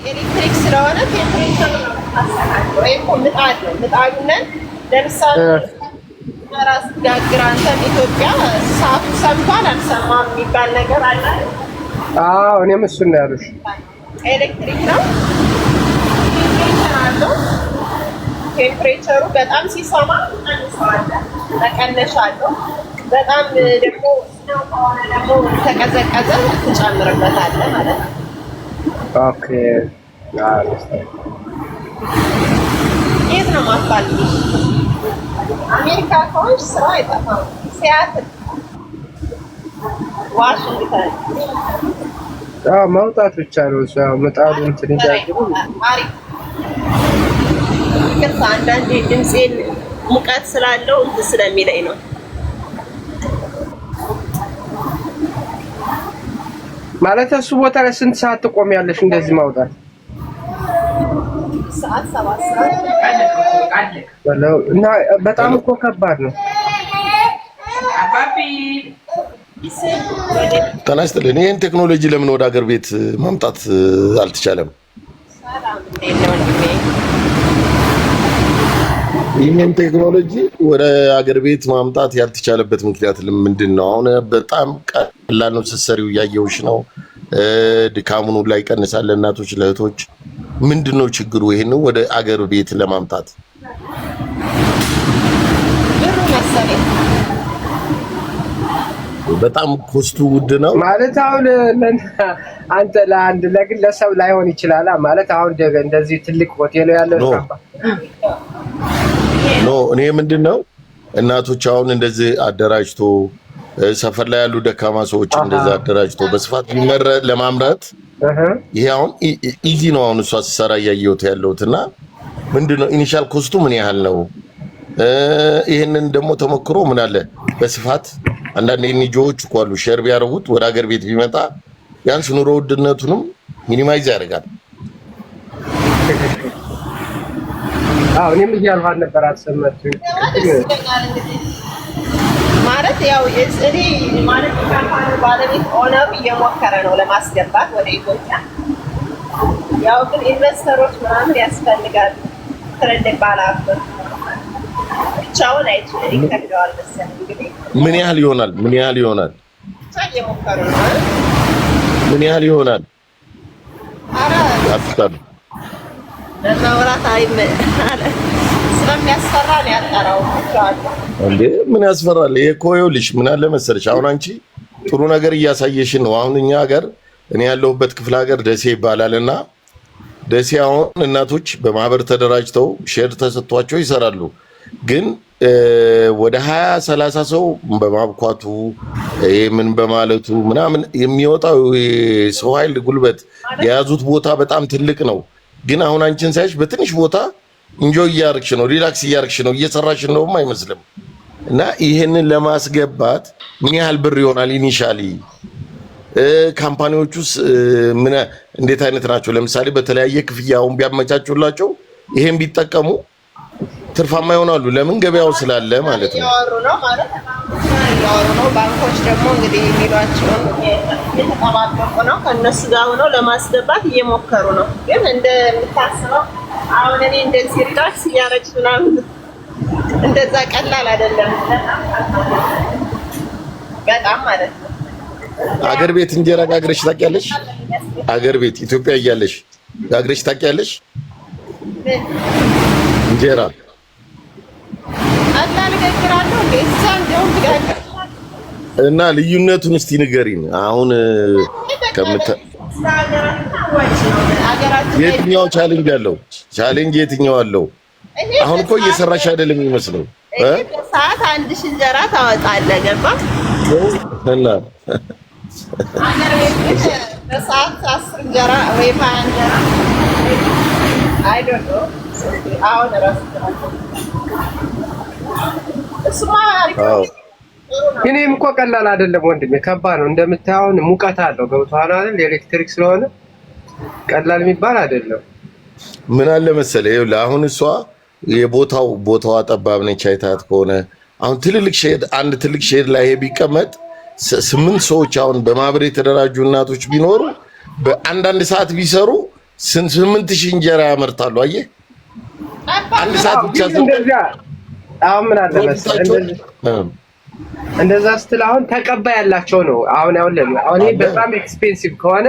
ኤሌክትሪክ ስለሆነ ቴምፕሬቸር ነው ወይም ምጣዱን ለምሳሌ ራስ ጋግር አንተ ኢትዮጵያ ሰዓቱ ሰምቷል አልሰማም የሚባል ነገር አለ። አዎ እኔም እሱን ነው ያሉሽ። ኤሌክትሪክ ነው ቴምፕሬቸሩ በጣም ሲሰማ ተቀነሻለሁ። በጣም ደግሞ ተቀዘቀዘ ትጨምርበታለህ ማለት ነው። ኦኬ የት ነው ማፋልሽ? አሜሪካ ከሆንሽ ስራ አይጠፋም። ሲያትል ዋሽንግተን ማውጣት ብቻ ነው እሱ ምጣዱ እንትን ይጋግሩ። አሪፍ ከዛ አንዳንዴ ድምጼን ሙቀት ስላለው እንትን ስለሚለኝ ነው። ማለት እሱ ቦታ ላይ ስንት ሰዓት ትቆሚያለሽ እንደዚህ ማውጣት? ሰዓት 7 ሰዓት እና በጣም እኮ ከባድ ነው። ጤና ይስጥልኝ። ይህን ቴክኖሎጂ ለምን ወደ ሀገር ቤት ማምጣት አልተቻለም? ይህን ቴክኖሎጂ ወደ ሀገር ቤት ማምጣት ያልተቻለበት ምክንያት ምንድን ነው? አሁን በጣም ቀላል ነው፣ ስትሰሪው እያየሁሽ ነው። ድካሙን ላይ ይቀንሳል ለእናቶች ለእህቶች። ምንድን ነው ችግሩ? ይህን ወደ አገር ቤት ለማምጣት በጣም ኮስቱ ውድ ነው ማለት። አሁን አንተ ለአንድ ለግለሰብ ላይሆን ይችላል ማለት። አሁን እንደዚህ ትልቅ ሆቴል ያለው ኖ እኔ ምንድን ነው እናቶች አሁን እንደዚህ አደራጅቶ ሰፈር ላይ ያሉ ደካማ ሰዎች እንደዚህ አደራጅቶ በስፋት ቢመረጥ ለማምረት ይሄ አሁን ኢዚ ነው። አሁን እሷ ሲሰራ እያየሁት ያለሁት እና ምንድን ነው ኢኒሻል ኮስቱ ምን ያህል ነው? ይሄንን ደግሞ ተሞክሮ ምን አለ በስፋት አንዳንድ ኤንጂኦዎች እኮ አሉ ሼር ቢያደርጉት ወደ ሀገር ቤት ቢመጣ ቢያንስ ኑሮ ውድነቱንም ሚኒማይዝ ያደርጋል። አዎ እኔም እያልኩ ነበር አትሰማችሁ ማለት ያው እኔ ማለት ካምፓኒ ባለቤት ኦነሩ እየሞከረ ነው ለማስገባት ወደ ኢትዮጵያ። ያው ግን ኢንቨስተሮች ምናምን ያስፈልጋል። ትልልቅ ባለሀብቶች ብቻውን አይችልም ይከብደዋል መሰለኝ። እንግዲህ ምን ያህል ይሆናል? ምን ያህል ይሆናል? እየሞከሩ ነው። ምን ያህል ይሆናል? ኧረ አፍታሉ ለማውራት ስለሚያስፈራ ነው ያጠራው እንዴ። ምን ያስፈራል? ይሄ እኮ ይኸውልሽ ምን አለ መሰለሽ አሁን አንቺ ጥሩ ነገር እያሳየሽን ነው። አሁን እኛ ሀገር እኔ ያለሁበት ክፍለ ሀገር ደሴ ይባላልና ደሴ አሁን እናቶች በማህበር ተደራጅተው ሼር ተሰጥቷቸው ይሰራሉ። ግን ወደ 20-30 ሰው በማብኳቱ ምን በማለቱ ምናምን የሚወጣው ሰው ኃይል ጉልበት የያዙት ቦታ በጣም ትልቅ ነው። ግን አሁን አንቺን ሳይሽ በትንሽ ቦታ ኢንጆይ እያደረግሽ ነው፣ ሪላክስ እያደረግሽ ነው፣ እየሰራሽ እንደውም አይመስልም። እና ይሄንን ለማስገባት ምን ያህል ብር ይሆናል ኢኒሻሊ? ካምፓኒዎቹስ ምን እንዴት አይነት ናቸው? ለምሳሌ በተለያየ ክፍያውን ቢያመቻቹላቸው ይሄን ቢጠቀሙ ትርፋማ ይሆናሉ። ለምን ገበያው ስላለ ማለት ነው። ያወሩ ነው። ባንኮች ደግሞ እንግዲህ የሚሏቸውን እየተጠባበቁ ነው። ከእነሱ ጋር ሆነው ለማስገባት እየሞከሩ ነው። ግን እንደምታስበው አሁን እኔ እንደዚህ ሪላክስ እያደረግሽ ምናምን እንደዛ ቀላል አይደለም። በጣም ማለት ነው። አገር ቤት እንጀራ ጋግረሽ ታውቂያለሽ? አገር ቤት ኢትዮጵያ እያለሽ ጋግረሽ ታውቂያለሽ? እንጀራ እና ልዩነቱን እስቲ ንገሪን። አሁን የትኛው ቻሌንጅ አለው? ቻሌንጅ የትኛው አለው? አሁን እኮ እየሰራሽ አይደለም የሚመስለው። ሰዓት 1000 እንጀራ ታወጣለህ። ገባህ? እና አገር ቤት በሰዓት 10 እንጀራ ወይ 20 እንጀራ አይ ዶንት ኖ አሁን ራስ እኔም እኮ ቀላል አይደለም ወንድሜ፣ ከባድ ነው። እንደምታየው ሙቀት አለው። ገብቶሃል አይደል? ኤሌክትሪክ ስለሆነ ቀላል የሚባል አይደለም። ምን አለ መሰለህ ይኸውልህ አሁን እሷ ቦታዋ ጠባብ ነች። አይታት ከሆነ አሁን ትልልቅ ሼድ አንድ ትልቅ ሼድ ላይ ቢቀመጥ 8 ሰዎች አሁን በማህበር የተደራጁ እናቶች ቢኖሩ በአንዳንድ ሰዓት ቢሰሩ 8000 እንጀራ ያመርታሉ። አየህ አንድ ሰዓት ብቻ አሁን ምን አለ መሰለህ እንደዛ ስትል አሁን ተቀባይ ያላቸው ነው። አሁን በጣም ኤክስፔንሲቭ ከሆነ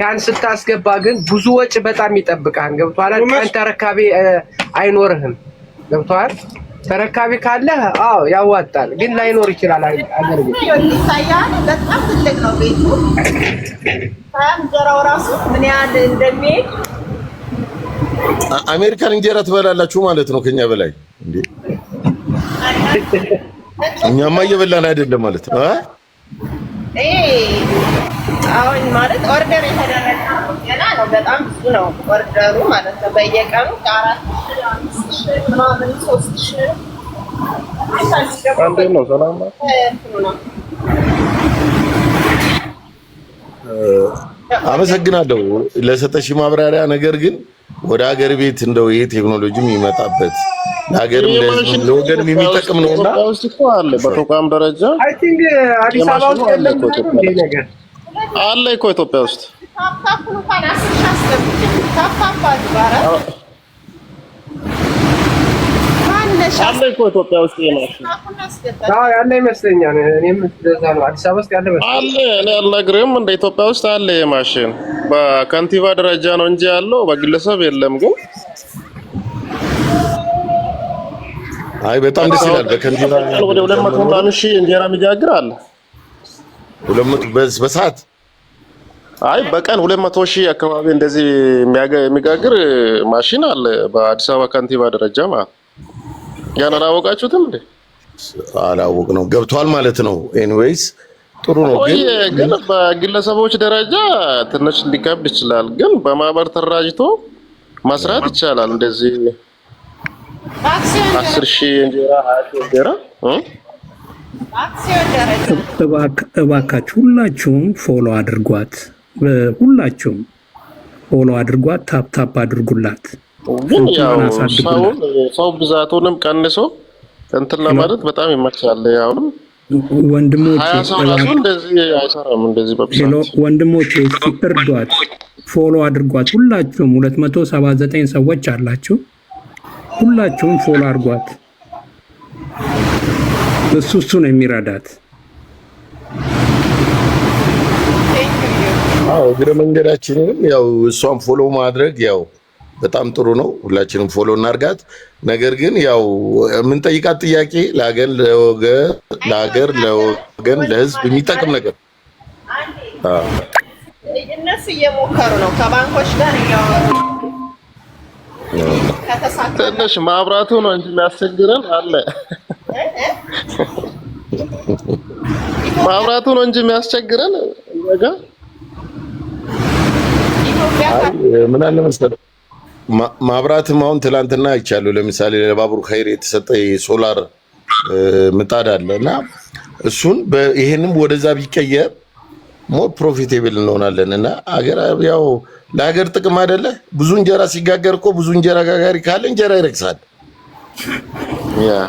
ያን ስታስገባ ግን ብዙ ወጪ በጣም ይጠብቃል። ገብቶሃል? ቀን ተረካቢ አይኖርህም። ገብቶሃል? ተረካቢ ካለ ያዋጣል፣ ግን ላይኖር ይችላል። አገር ቤት ይታያል። በጣም ትልቅ ነው ቤቱ። እንጀራው ራሱ ምን ያህል እንደሚሄድ አሜሪካን እንጀራ ትበላላችሁ ማለት ነው ከኛ በላይ እንዴ? እኛማ እየበላን አይደለም ማለት ነው። አሁን ማለት ኦርደር የተደረገ ገና ነው። በጣም ብዙ ነው ኦርደሩ ማለት ነው። በየቀኑ 4,000 ምናምን 3,000 ነው። ሰላም ነው። አመሰግናለሁ ለሰጠሽ ማብራሪያ። ነገር ግን ወደ ሀገር ቤት እንደው ይሄ ቴክኖሎጂም ይመጣበት ለሀገርም ለወገን የሚጠቅም ነውና አለ በተቋም ደረጃ አይ ቲንክ አዲስ አበባ ውስጥ ያለው ነገር አለ እኮ ኢትዮጵያ ውስጥ ታፕታፑን እንኳን አስሻስተብኝ ታፕታፕ አድባራ አለ እኮ ኢትዮጵያ ውስጥ የማሽን ያለ ይመስለኛል። እኔም እንደዛ ነው። አዲስ አበባ ውስጥ ያለ መስሎኝ አለ። እኔ አልነግርህም እንደ ኢትዮጵያ ውስጥ አለ የማሽን በከንቲባ ደረጃ ነው እንጂ ያለው በግለሰብ የለም። ግን አይ በጣም ደስ ይላል። በከንቲባ ወደ 200 ሺህ እንጀራ የሚጋግር አለ። 200 በሰዓት አይ በቀን 200 ሺህ አካባቢ እንደዚህ የሚጋግር ማሽን አለ በአዲስ አበባ ከንቲባ ደረጃ ማለት ያን አላወቃችሁትም እንዴ? አላወቅ ነው ገብቷል ማለት ነው። ኤኒዌይስ ጥሩ ነው። ግን በግለሰቦች ደረጃ ትንሽ ሊከብድ ይችላል። ግን በማህበር ተራጅቶ መስራት ይቻላል። እንደዚህ 10,000 እንጀራ 20,000 እንጀራ እባካችሁ ሁላችሁም ፎሎ አድርጓት። ሁላችሁም ፎሎ አድርጓት። ታፕ አድርጉላት። ግን ያው ሰው ብዛቱንም ቀንሶ እንትን ለማለት በጣም ይመቻል። ያው ወንድሞቼ እንደዚህ አይሰራም። እንደዚህ በብዛት ወንድሞቼ እርዷት፣ ፎሎ አድርጓት። ሁላችሁም 279 ሰዎች አላችሁ። ሁላችሁም ፎሎ አድርጓት። እሱ ነው የሚረዳት። እግረ መንገዳችንንም ያው እሷን ፎሎ ማድረግ ያው በጣም ጥሩ ነው። ሁላችንም ፎሎ እናርጋት። ነገር ግን ያው የምንጠይቃት ጥያቄ ለሀገር ለወገን ለሕዝብ የሚጠቅም ነገር እነሱ እየሞከሩ ነው። ከባንኮች ጋር እያወሩ ትንሽ ማብራቱ ነው እንጂ የሚያስቸግረን አለ። ማብራቱ ነው እንጂ የሚያስቸግረን ወጋ ምን አለ መሰለህ ማብራትም አሁን ትላንትና አይቻለሁ። ለምሳሌ ለባቡር ኸይር የተሰጠ የሶላር ምጣድ አለ እና እሱን ይሄንም ወደዛ ቢቀየር ሞር ፕሮፊቴብል እንሆናለን እና አገር ያው ለሀገር ጥቅም አይደለ? ብዙ እንጀራ ሲጋገር እኮ ብዙ እንጀራ ጋጋሪ ካለ እንጀራ ይረክሳል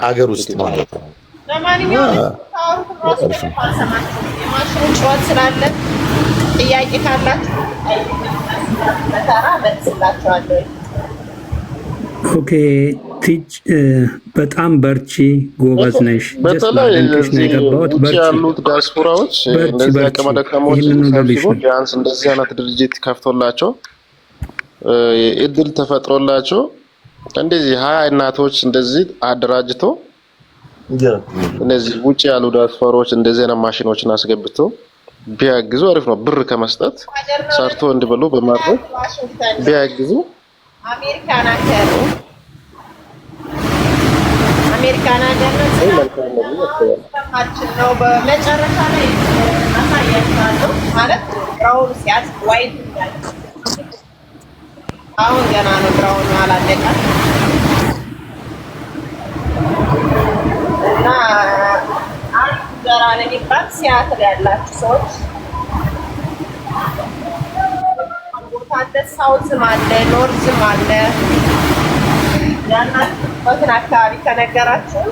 አገር ውስጥ ማለት ነው። ለማንኛውም የማሽኑ ጨዋታ ስላለ ጥያቄ ካላችሁ በተራ መልስላችኋለሁ። ኦኬ ቲች በጣም በርቺ፣ ጎበዝ ነሽ። በተለይ ያሉት ዲያስፖራዎች እንደዚህ አቅመ ደካሞች ቢያንስ እንደዚህ አይነት ድርጅት ከፍቶላቸው እድል ተፈጥሮላቸው እንደዚህ 20 እናቶች እንደዚህ አደራጅቶ እነዚህ ውጭ ያሉ ዲያስፖራዎች እንደዚህ አይነት ማሽኖችን አስገብቶ ቢያግዙ አሪፍ ነው። ብር ከመስጠት ሰርቶ እንዲበሉ በማድረግ ቢያግዙ አሜሪካን ሀገር ነው። በመጨረሻ ላይ አሳያችኋለሁ ማለት ብራውን ሲያዝ ዋይት ይላል። አሁን ገና ነው ብራውን አላለቀም እና ዘራ ለሚባል ሲያትል ያላችሁ ሰዎች ቦታ ሳውዝም አለ ኖርዝም አለ። ያናችሁበትን አካባቢ ከነገራችሁ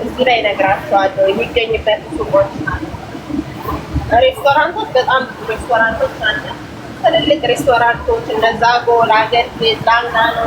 እዚህ ላይ እነግራችኋለሁ የሚገኝበት ሱቆች አሉ። ሬስቶራንቶች በጣም ብዙ ሬስቶራንቶች አለ። ትልልቅ ሬስቶራንቶች እነዛ ጎል አገር ቤት ላንጋኖ